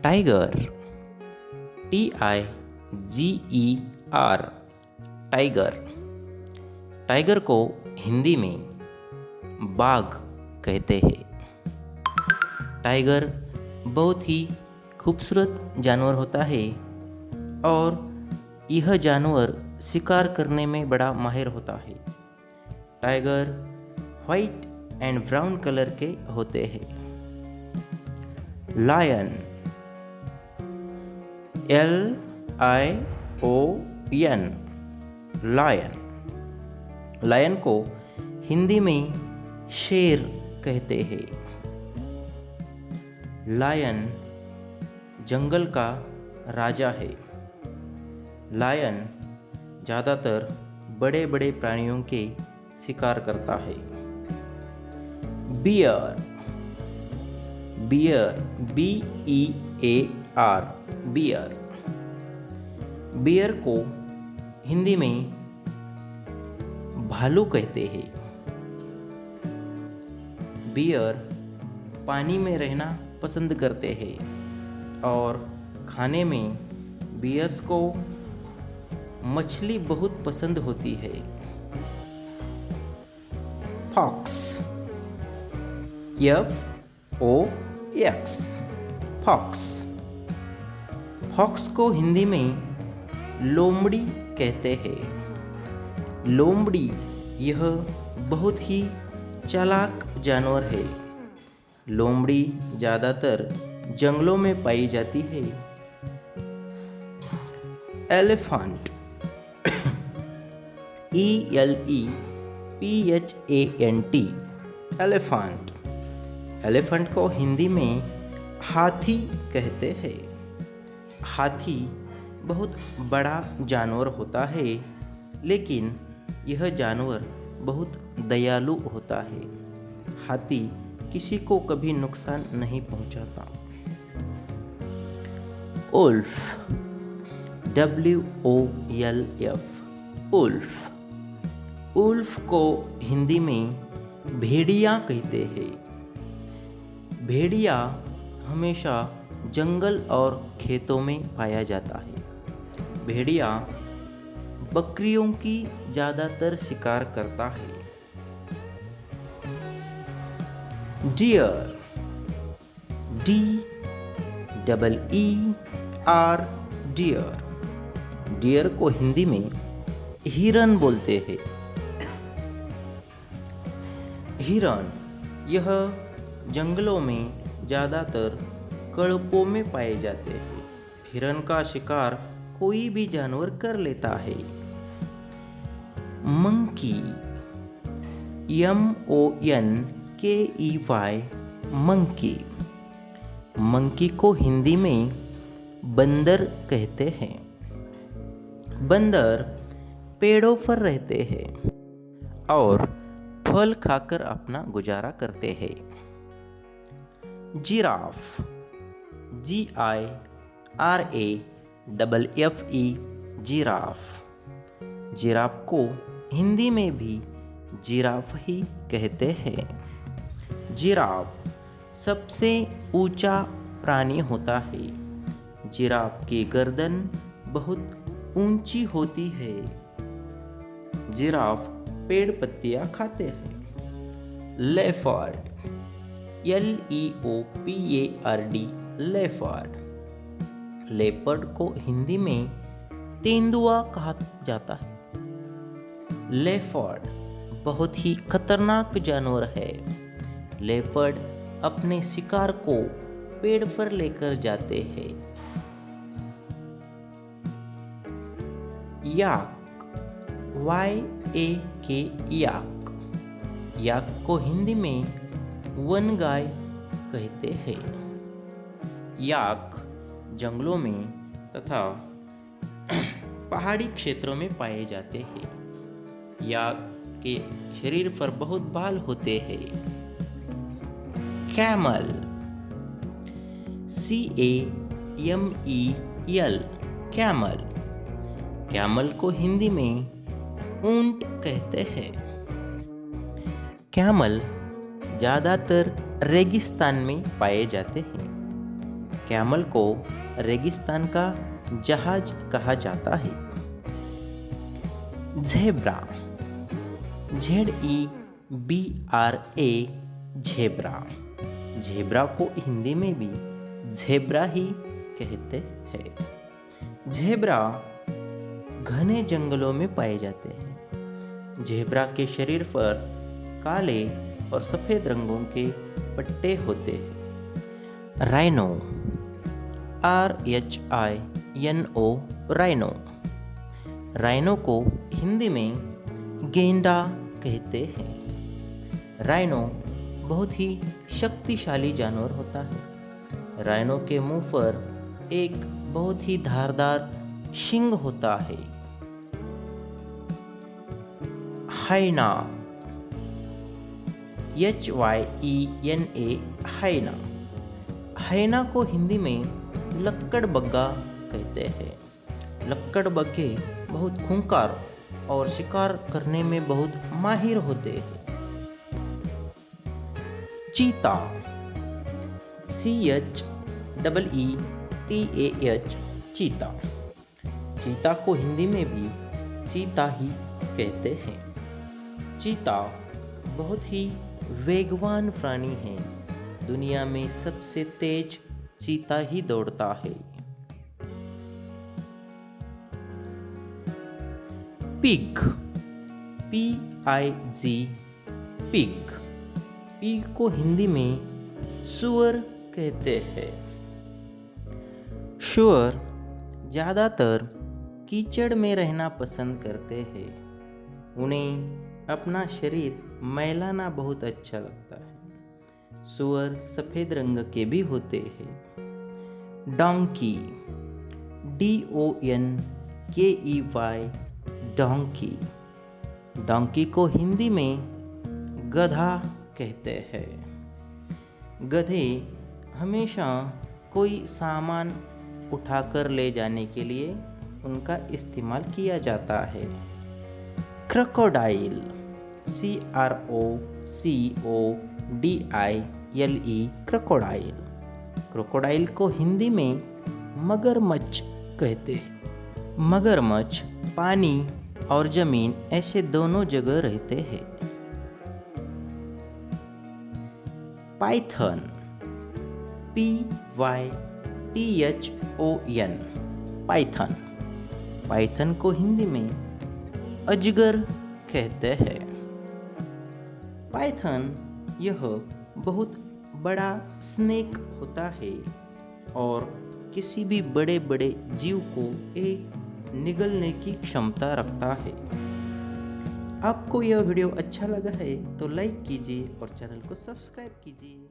Tiger, TIGER, tiger. Tiger को हिंदी में बाघ कहते हैं। टाइगर बहुत ही खूबसूरत जानवर होता है और यह जानवर शिकार करने में बड़ा माहिर होता है। Tiger white and brown colour के होते हैं। Lion, LION, lion. लायन को हिंदी में शेर कहते हैं। लायन जंगल का राजा है। लायन ज़्यादातर बड़े बड़े प्राणियों के शिकार करता है। Bear, bear, BEAR, bear. Bear को हिंदी में भालू कहते हैं। बियर पानी में रहना पसंद करते हैं और खाने में बियर्स को मछली बहुत पसंद होती है। Fox, FOX, fox. फॉक्स को हिंदी में लोमड़ी कहते हैं। लोमड़ी यह बहुत ही चालाक जानवर है। लोमड़ी ज़्यादातर जंगलों में पाई जाती है। Elephant, ELEPHANT, elephant. एलिफेंट को हिंदी में हाथी कहते हैं। हाथी बहुत बड़ा जानवर होता है, लेकिन यह जानवर बहुत दयालु होता है। हाथी किसी को कभी नुकसान नहीं पहुंचाता। Ulf, WOLF, Ulf. उल्फ को हिंदी में भेड़िया कहते हैं। भेड़िया हमेशा जंगल और खेतों में पाया जाता है। भेड़िया बकरियों की ज़्यादातर शिकार करता है। Dear, DEER, dear. डियर को हिंदी में हिरन बोलते हैं। हिरन यह जंगलों में ज़्यादातर कड़पों में पाए जाते हैं। हिरन का शिकार कोई भी जानवर कर लेता है। Monkey, MONKEY, monkey. मंकी को हिंदी में बंदर कहते हैं। बंदर पेड़ों पर रहते हैं और फल खाकर अपना गुजारा करते हैं। Giraffe, GIRAFFE, giraffe. जिराफ को हिंदी में भी जिराफ ही कहते हैं। जिराफ सबसे ऊंचा प्राणी होता है। जिराफ की गर्दन बहुत ऊंची होती है। जिराफ पेड़ पत्तियां खाते हैं। Leopard, LEOPARD, leopard. लेपर्ड को हिंदी में तेंदुआ कहा जाता है। लेपर्ड बहुत ही खतरनाक जानवर है। लेपर्ड अपने शिकार को पेड़ पर लेकर जाते हैं। याक, YAK, याक। याक को हिंदी में वन गाय कहते हैं। याक जंगलों में तथा पहाड़ी क्षेत्रों में पाए जाते हैं। याक के शरीर पर बहुत बाल होते हैं। Camel, CAMEL, camel. कैमल को हिंदी में ऊंट कहते हैं। कैमल ज़्यादातर रेगिस्तान में पाए जाते हैं। कैमल को रेगिस्तान का जहाज कहा जाता है। Zebra, ZEBRA, zebra. ज़ेब्रा को हिंदी में भी ज़ेब्रा ही कहते हैं। ज़ेब्रा घने जंगलों में पाए जाते हैं। ज़ेब्रा के शरीर पर काले और सफ़ेद रंगों के पट्टे होते हैं। Rhino, RHINO, rhino. राइनो को हिंदी में गेंडा कहते हैं। राइनो बहुत ही शक्तिशाली जानवर होता है। राइनो के मुंह पर एक बहुत ही धारदार शिंग होता है। हाइना, HYENA, हाइना। हाइना को हिंदी में लक्कड़बग्गा कहते हैं। लक्कड़बग्गे बहुत खूंखार और शिकार करने में बहुत माहिर होते हैं। चीता, CHEETAH, चीता। चीता को हिंदी में भी चीता ही कहते हैं। चीता बहुत ही वेगवान प्राणी है। दुनिया में सबसे तेज चीता ही दौड़ता है। Pig, PIG, pig. पिग को हिंदी में सूअर कहते हैं। सूअर ज़्यादातर कीचड़ में रहना पसंद करते हैं। उन्हें अपना शरीर मैलाना बहुत अच्छा लगता है। सूअर सफ़ेद रंग के भी होते हैं। Donkey, DONKEY, donkey. डोंकी को हिंदी में गधा कहते हैं। गधे हमेशा कोई सामान उठाकर ले जाने के लिए उनका इस्तेमाल किया जाता है। Crocodile, CROCODILE, crocodile. क्रोकोडाइल को हिंदी में मगरमच्छ कहते हैं। मगरमच्छ पानी और जमीन ऐसे दोनों जगह रहते हैं। Python, PYTHON, Python. पाइथन को हिंदी में अजगर कहते हैं। पाइथन यह बहुत बड़ा स्नेक होता है और किसी भी बड़े बड़े जीव को निगलने की क्षमता रखता है। आपको यह वीडियो अच्छा लगा है तो लाइक कीजिए और चैनल को सब्सक्राइब कीजिए।